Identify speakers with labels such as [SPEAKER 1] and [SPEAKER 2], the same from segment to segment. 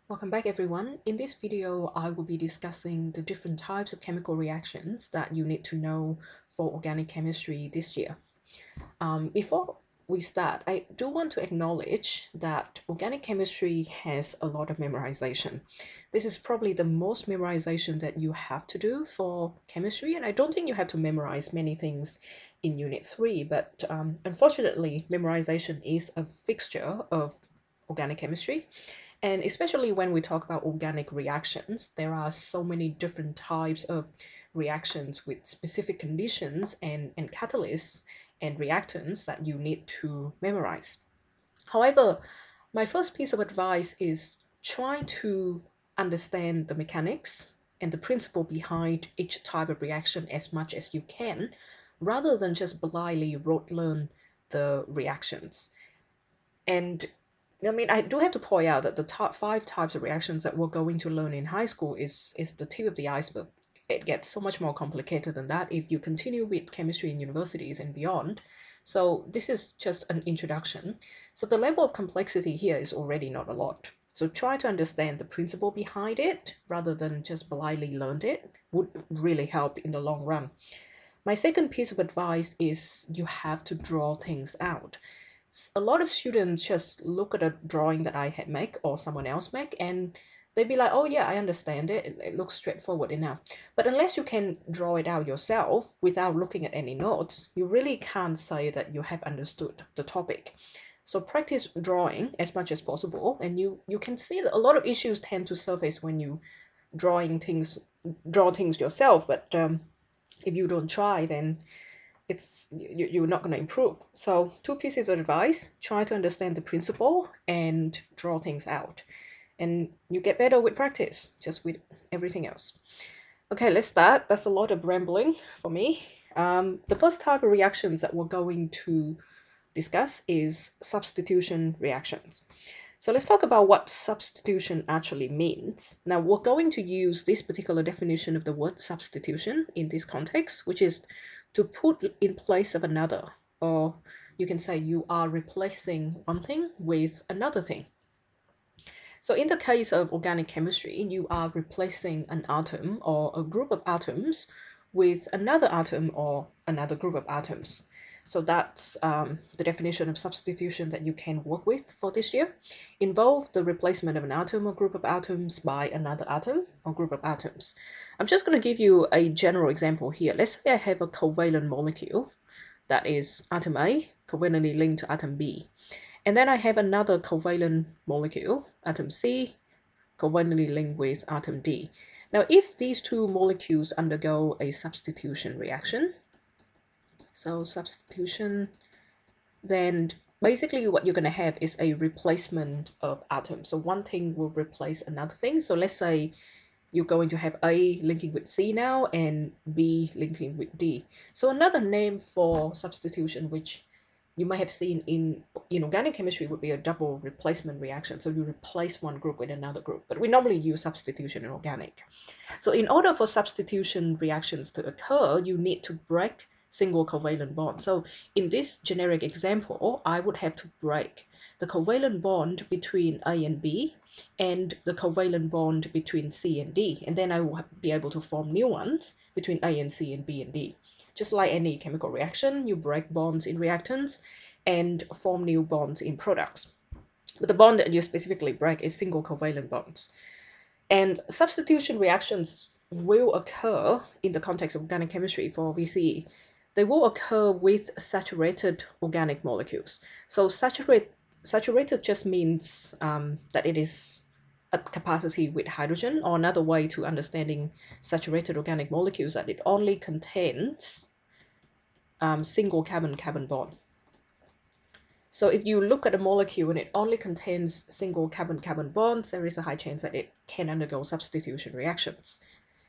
[SPEAKER 1] Welcome back everyone. In this video, I will be discussing the different types of chemical reactions that you need to know for organic chemistry this year. Before we start, I do want to acknowledge that organic chemistry has a lot of memorization. This is probably the most memorization that you have to do for chemistry, and I don't think you have to memorize many things in Unit 3, but unfortunately, memorization is a fixture of organic chemistry. And especially when we talk about organic reactions, there are so many different types of reactions with specific conditions and catalysts and reactants that you need to memorize. However, my first piece of advice is try to understand the mechanics and the principle behind each type of reaction as much as you can, rather than just blindly rote learn the reactions. And I do have to point out that the top 5 types of reactions that we're going to learn in high school is the tip of the iceberg. It gets so much more complicated than that if you continue with chemistry in universities and beyond. So this is just an introduction. So the level of complexity here is already not a lot. So try to understand the principle behind it rather than just blindly learn it would really help in the long run. My second piece of advice is you have to draw things out. A lot of students just look at a drawing that I had make or someone else make, and they'd be like, oh yeah, I understand it. It looks straightforward enough. But unless you can draw it out yourself without looking at any notes, you really can't say that you have understood the topic. So practice drawing as much as possible, and you can see that a lot of issues tend to surface when you drawing things draw things yourself. But if you don't try, then you're not going to improve. So 2 pieces of advice: try to understand the principle and draw things out, and you get better with practice, just with everything else. Okay, let's start. That's a lot of rambling for me. The first type of reactions that we're going to discuss is substitution reactions. So let's talk about what substitution actually means. Now, we're going to use this particular definition of the word substitution in this context, which is to put in place of another, or you can say you are replacing one thing with another thing. So in the case of organic chemistry, you are replacing an atom or a group of atoms with another atom or another group of atoms. So that's the definition of substitution that you can work with for this year. Involve the replacement of an atom or group of atoms by another atom or group of atoms. I'm just going to give you a general example here. Let's say I have a covalent molecule that is atom A covalently linked to atom B. And then I have another covalent molecule, atom C, covalently linked with atom D. Now, if these two molecules undergo a substitution reaction, so substitution, then basically what you're going to have is a replacement of atoms. So one thing will replace another thing. So let's say you're going to have A linking with C now and B linking with D. So another name for substitution, which you might have seen in organic chemistry, would be a double replacement reaction. So you replace one group with another group, but we normally use substitution in organic. So in order for substitution reactions to occur, you need to break single covalent bonds. So in this generic example, I would have to break the covalent bond between A and B and the covalent bond between C and D, and then I will be able to form new ones between A and C and B and D. Just like any chemical reaction, you break bonds in reactants and form new bonds in products. But the bond that you specifically break is single covalent bonds. And substitution reactions will occur in the context of organic chemistry for VCE. They will occur with saturated organic molecules. So saturated just means that it is at capacity with hydrogen, or another way to understanding saturated organic molecules that it only contains single carbon-carbon bond. So if you look at a molecule and it only contains single carbon-carbon bonds, there is a high chance that it can undergo substitution reactions.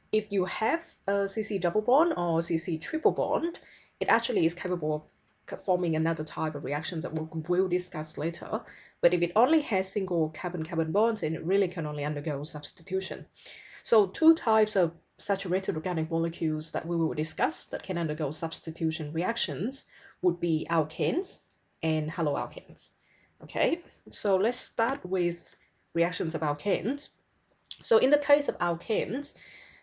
[SPEAKER 1] If you have a CC double bond or CC triple bond, it actually is capable of forming another type of reaction that we'll discuss later. But if it only has single carbon-carbon bonds, then it really can only undergo substitution. So 2 types of saturated organic molecules that we will discuss that can undergo substitution reactions would be alkane and haloalkanes. Okay, so let's start with reactions of alkanes. So in the case of alkanes,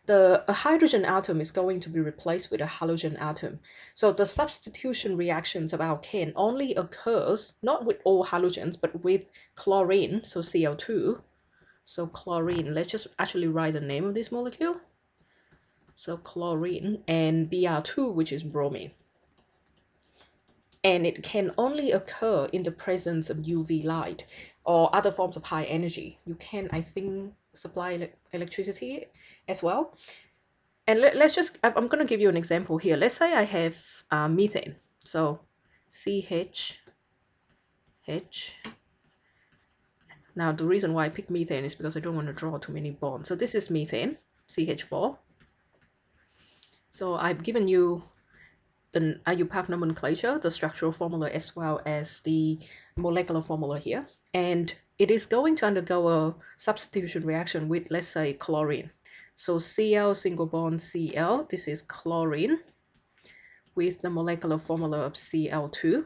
[SPEAKER 1] a hydrogen atom is going to be replaced with a halogen atom. So the substitution reactions of alkane only occurs not with all halogens, but with chlorine, so Cl2. So chlorine, let's just actually write the name of this molecule. So chlorine and Br2, which is bromine. And it can only occur in the presence of UV light or other forms of high energy. You can, I think, supply electricity as well. And let's just, I'm going to give you an example here. Let's say I have methane. So CH. Now, the reason why I pick methane is because I don't want to draw too many bonds. So this is methane, CH4. So I've given you the IUPAC nomenclature, the structural formula, as well as the molecular formula here. And it is going to undergo a substitution reaction with, let's say, chlorine. So Cl single bond Cl, this is chlorine with the molecular formula of Cl2.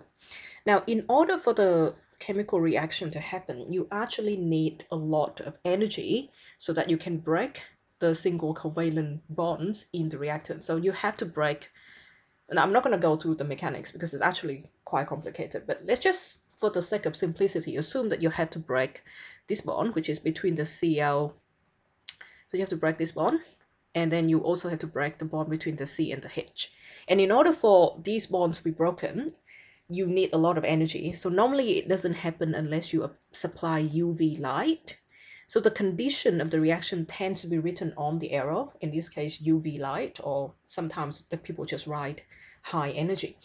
[SPEAKER 1] Now, in order for the chemical reaction to happen, you actually need a lot of energy so that you can break the single covalent bonds in the reactant. So you have to break, and I'm not going to go through the mechanics because it's actually quite complicated, but let's just, for the sake of simplicity, assume that you have to break this bond, which is between the Cl. So you have to break this bond, and then you also have to break the bond between the C and the H. And in order for these bonds to be broken, you need a lot of energy. So normally it doesn't happen unless you supply UV light. So the condition of the reaction tends to be written on the arrow, in this case UV light, or sometimes the people just write high energy.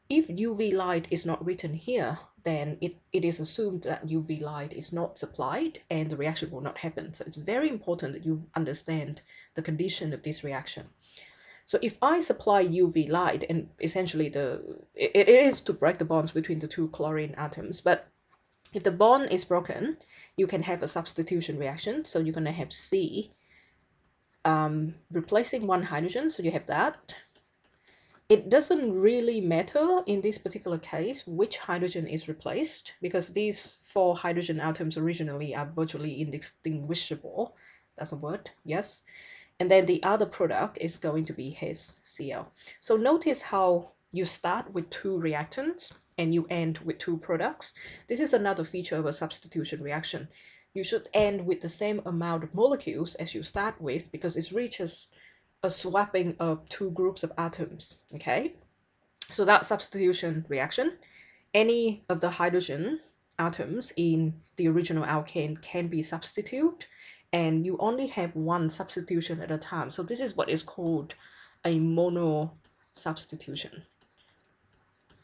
[SPEAKER 1] If UV light is not written here, then it is assumed that UV light is not supplied and the reaction will not happen. So it's very important that you understand the condition of this reaction. So if I supply UV light, and essentially it is to break the bonds between the two chlorine atoms, but if the bond is broken, you can have a substitution reaction. So you're going to have C replacing one hydrogen, so you have that. It doesn't really matter in this particular case which hydrogen is replaced, because these four hydrogen atoms originally are virtually indistinguishable. That's a word, yes. And then the other product is going to be HCl. So notice how you start with two reactants and you end with two products. This is another feature of a substitution reaction. You should end with the same amount of molecules as you start with, because it reaches a swapping of two groups of atoms, okay? So that substitution reaction, any of the hydrogen atoms in the original alkane can be substituted, and you only have one substitution at a time. So this is what is called a mono substitution.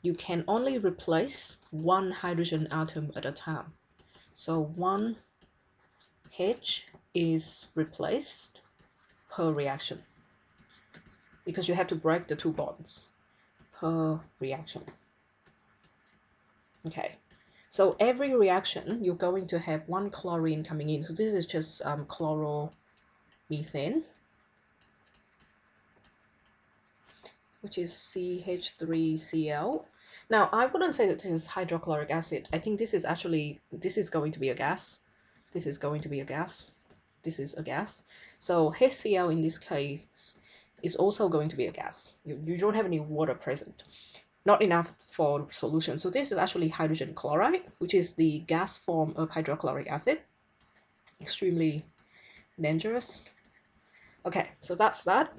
[SPEAKER 1] You can only replace one hydrogen atom at a time. So one H is replaced per reaction, because you have to break the two bonds per reaction. Okay, so every reaction you're going to have one chlorine coming in. So this is just chloromethane, which is CH3Cl. Now, I wouldn't say that this is hydrochloric acid. I think this is going to be a gas. This is going to be a gas. This is a gas. So HCl in this case is also going to be a gas. You don't have any water present. Not enough for solution. So this is actually hydrogen chloride, which is the gas form of hydrochloric acid. Extremely dangerous. Okay, so that's that.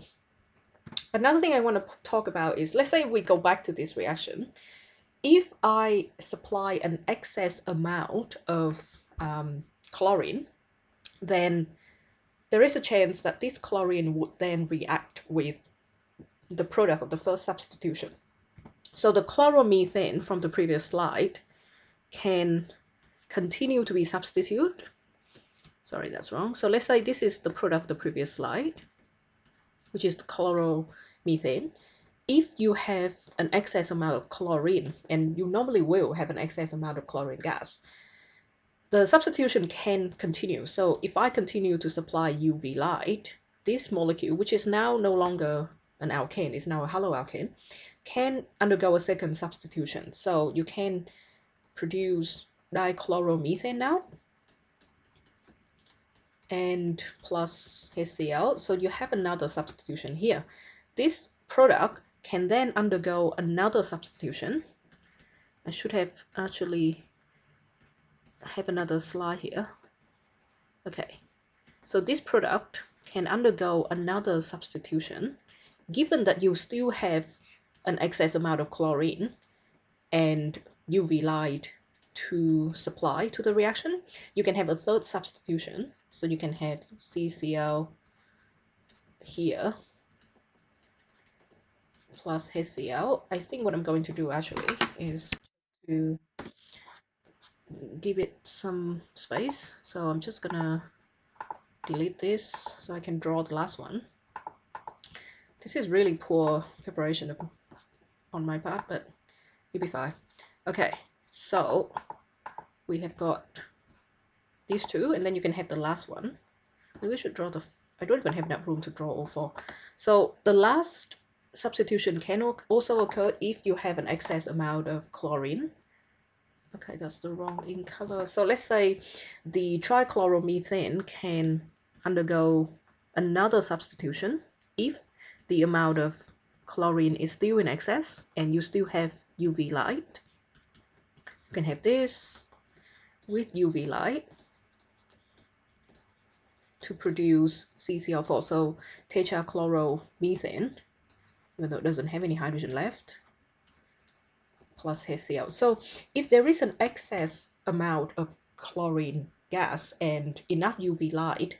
[SPEAKER 1] Another thing I want to talk about is, let's say we go back to this reaction. If I supply an excess amount of chlorine, then there is a chance that this chlorine would then react with the product of the first substitution. So the chloromethane from the previous slide can continue to be substituted. Sorry, that's wrong. So let's say this is the product of the previous slide, which is the chloromethane. If you have an excess amount of chlorine, and you normally will have an excess amount of chlorine gas, the substitution can continue. So if I continue to supply UV light, this molecule, which is now no longer an alkane, is now a haloalkane, can undergo a second substitution. So you can produce dichloromethane now. and plus HCl. So you have another substitution here. This product can then undergo another substitution. I should have actually have another slide here. Okay, so this product can undergo another substitution given that you still have an excess amount of chlorine and UV light to supply to the reaction. You can have a third substitution, so you can have CCl here plus HCl. I think what I'm going to do actually is to give it some space, so I'm just gonna delete this so I can draw the last one. This is really poor preparation on my part, but you'll be fine. Okay, so we have got these two, and then you can have the last one. Maybe we should draw the, I don't even have enough room to draw all four. So the last substitution can also occur if you have an excess amount of chlorine. Okay, that's the wrong ink color. So let's say the trichloromethane can undergo another substitution if the amount of chlorine is still in excess and you still have UV light. You can have this with UV light to produce CCl4, so tetrachloromethane, even though it doesn't have any hydrogen left, plus HCl. So if there is an excess amount of chlorine gas and enough UV light,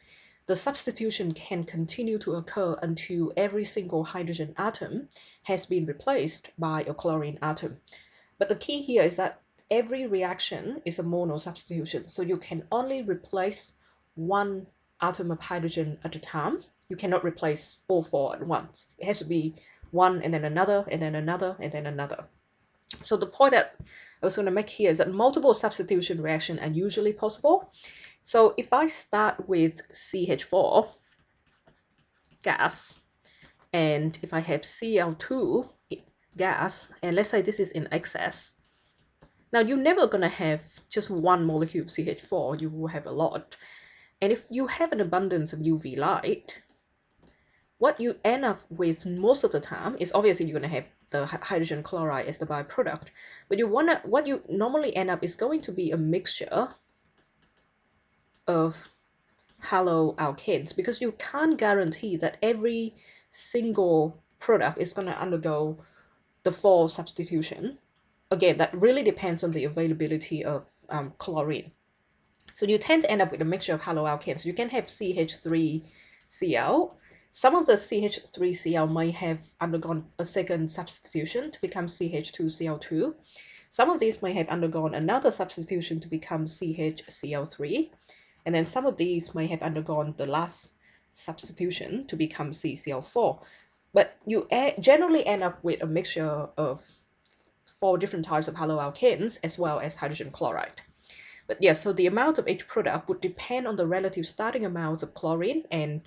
[SPEAKER 1] the substitution can continue to occur until every single hydrogen atom has been replaced by a chlorine atom. But the key here is that every reaction is a mono substitution, so you can only replace one atom of hydrogen at a time. You cannot replace all four at once. It has to be one and then another and then another and then another. So the point that I was going to make here is that multiple substitution reactions are usually possible. So if I start with CH4 gas, and if I have Cl2 gas, and let's say this is in excess, now you're never going to have just one molecule of CH4, you will have a lot. And if you have an abundance of UV light, what you end up with most of the time is obviously you're going to have the hydrogen chloride as the byproduct, but what you normally end up is going to be a mixture of haloalkanes, because you can't guarantee that every single product is going to undergo the full substitution. Again, that really depends on the availability of chlorine. So you tend to end up with a mixture of haloalkanes. You can have CH3Cl. Some of the CH3Cl may have undergone a second substitution to become CH2Cl2. Some of these may have undergone another substitution to become CHCl3. And then some of these may have undergone the last substitution to become CCl4. But you generally end up with a mixture of 4 different types of haloalkanes as well as hydrogen chloride. But yes, so the amount of each product would depend on the relative starting amounts of chlorine. And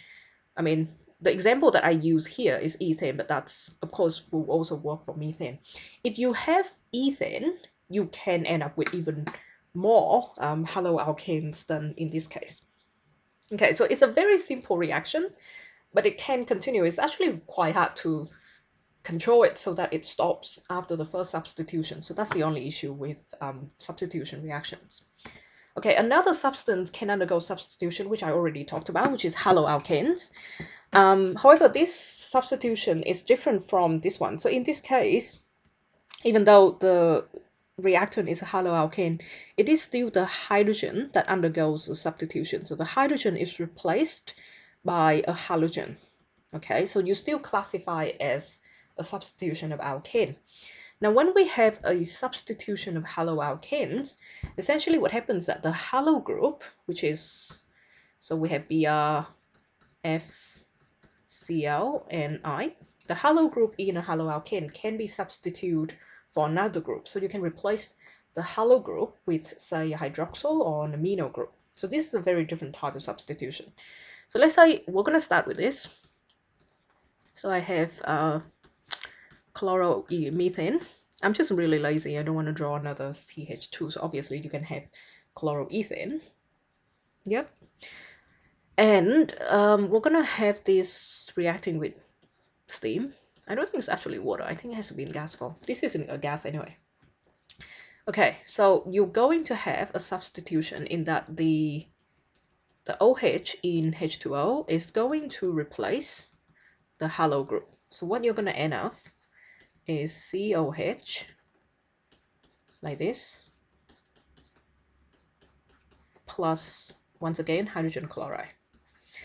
[SPEAKER 1] I mean, the example that I use here is ethane, but that's, of course, will also work for methane. If you have ethane, you can end up with even more haloalkanes than in this case. Okay, so it's a very simple reaction, but it can continue. It's actually quite hard to control it so that it stops after the first substitution. So that's the only issue with substitution reactions. Okay, another substance can undergo substitution, which I already talked about, which is haloalkanes. However, this substitution is different from this one. So in this case, even though the reactant is a haloalkane, it is still the hydrogen that undergoes the substitution. So the hydrogen is replaced by a halogen. Okay, so you still classify it as a substitution of alkane. Now, when we have a substitution of haloalkanes, essentially what happens is that the halo group, which is, so we have Br, F, Cl, and I, the halo group in a haloalkane can be substituted for another group. So you can replace the halo group with, say, a hydroxyl or an amino group. So this is a very different type of substitution. So let's say we're going to start with this. So I have chloromethane. I'm just really lazy. I don't want to draw another CH2. So obviously you can have chloroethane. Yep. And we're gonna have this reacting with steam. I don't think it's actually water. I think it has to be in gas form. This isn't a gas anyway. Okay, so you're going to have a substitution in that the OH in H2O is going to replace the halo group. So what you're going to end up is COH like this, plus once again hydrogen chloride.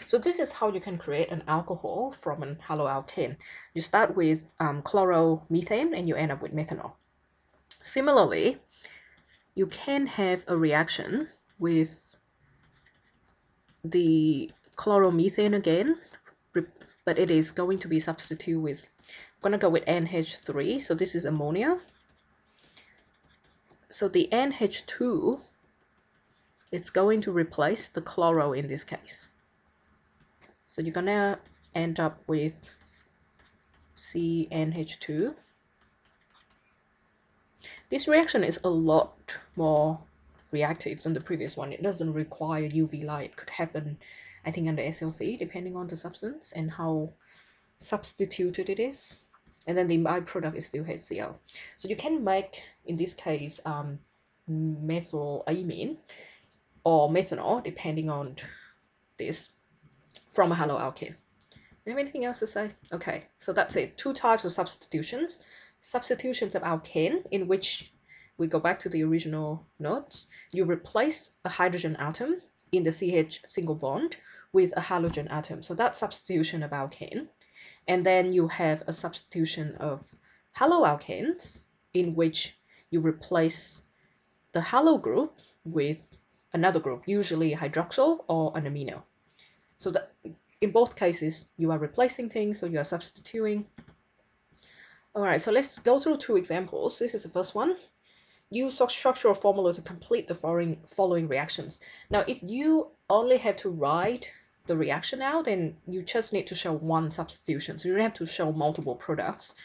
[SPEAKER 1] So this is how you can create an alcohol from an haloalkane. You start with chloromethane and you end up with methanol. Similarly, you can have a reaction with the chloromethane again, but it is going to be substitute with, I'm going to go with NH3, so this is ammonia. So the NH2 is going to replace the chloro in this case. So you're going to end up with CnH2. This reaction is a lot more reactive than the previous one. It doesn't require UV light. It could happen, I think, under SLC, depending on the substance and how substituted it is. And then the byproduct is still HCl. So you can make, in this case, methylamine or methanol, depending on this, from a haloalkane. Do you have anything else to say? Okay, so that's it. Two types of substitutions. Substitutions of alkane, in which we go back to the original notes. You replace a hydrogen atom in the CH single bond with a halogen atom. So that's substitution of alkane. And then you have a substitution of haloalkanes, in which you replace the halo group with another group, usually a hydroxyl or an amino. So that in both cases, you are replacing things, so you are substituting. All right, so let's go through two examples. This is the first one. Use structural formula to complete the following reactions. Now, if you only have to write the reaction out, then you just need to show one substitution. So you don't have to show multiple products.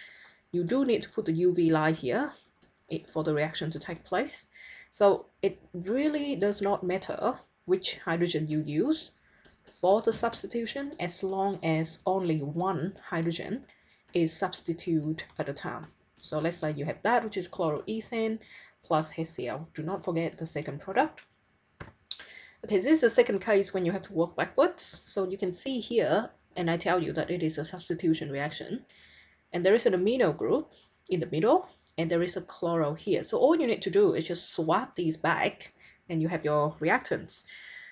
[SPEAKER 1] You do need to put the UV light here for the reaction to take place. So it really does not matter which hydrogen you use for the substitution, as long as only one hydrogen is substituted at a time. So let's say you have that, which is chloroethane plus HCl. Do not forget the second product. Okay, this is the second case when you have to work backwards. So you can see here, and I tell you that it is a substitution reaction. And there is an amino group in the middle, and there is a chloro here. So all you need to do is just swap these back, and you have your reactants.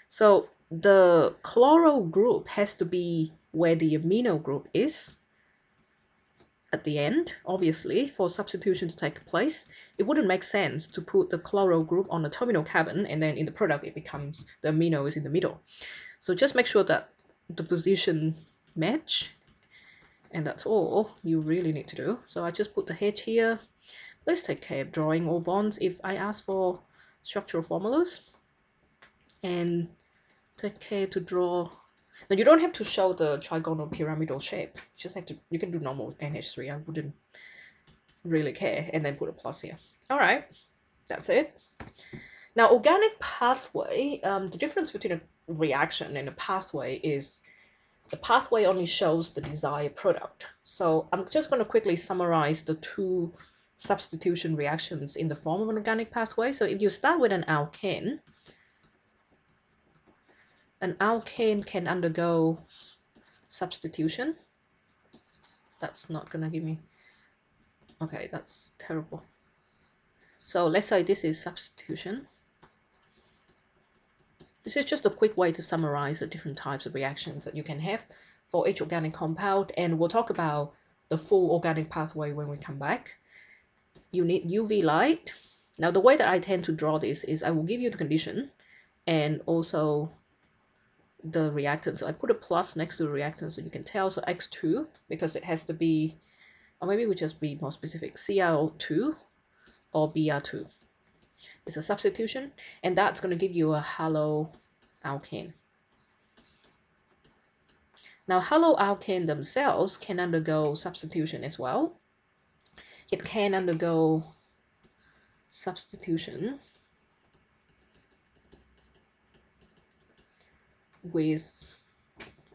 [SPEAKER 1] So the chloro group has to be where the amino group is at the end. Obviously, for substitution to take place, it wouldn't make sense to put the chloro group on the terminal carbon, and then in the product it becomes the amino is in the middle. So just make sure that the position match, and that's all you really need to do. So I just put the H here. Please take care of drawing all bonds if I ask for structural formulas, and take care to draw. Now you don't have to show the trigonal pyramidal shape. You just have to, you can do normal NH3. I wouldn't really care, and then put a plus here. All right, that's it. Now organic pathway, the difference between a reaction and a pathway is the pathway only shows the desired product. So I'm just going to quickly summarize the two substitution reactions in the form of an organic pathway. So if you start with an alkane can undergo substitution. That's not going to give me, okay, that's terrible. So let's say this is substitution. This is just a quick way to summarize the different types of reactions that you can have for each organic compound, and we'll talk about the full organic pathway when we come back. You need UV light. Now the way that I tend to draw this is I will give you the condition and also the reactant. So I put a plus next to the reactant so you can tell. So X2, because it has to be, or maybe we just be more specific, Cl2 or Br2. It's a substitution, and that's going to give you a haloalkane. Now haloalkane themselves can undergo substitution as well. It can undergo substitution with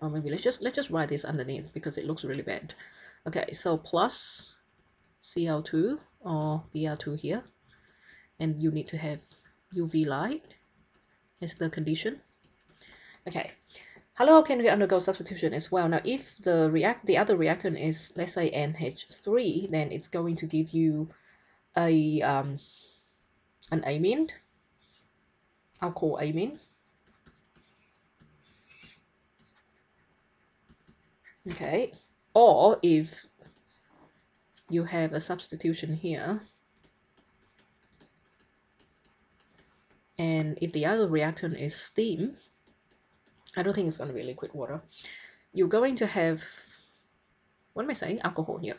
[SPEAKER 1] or maybe let's just write this underneath because it looks really bad. Okay, so plus Cl2 or Br2 here, and you need to have UV light as the condition. Okay, haloalkane can undergo substitution as well. Now, if the other reactant is, let's say, NH3, then it's going to give you a an amine, alcohol amine. Okay, or if you have a substitution here, and if the other reactant is steam, I don't think it's going to be liquid water. You're going to have, what am I saying? Alcohol here.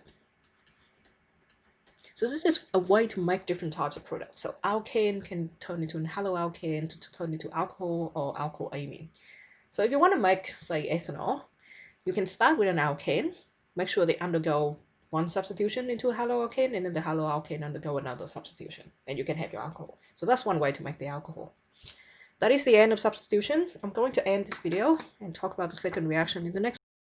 [SPEAKER 1] So this is a way to make different types of products. So alkane can turn into an haloalkane to turn into alcohol or alkylamine. So if you want to make, say, ethanol, you can start with an alkane, make sure they undergo one substitution into a haloalkane, and then the haloalkane undergo another substitution, and you can have your alcohol. So that's one way to make the alcohol. That is the end of substitution. I'm going to end this video and talk about the second reaction in the next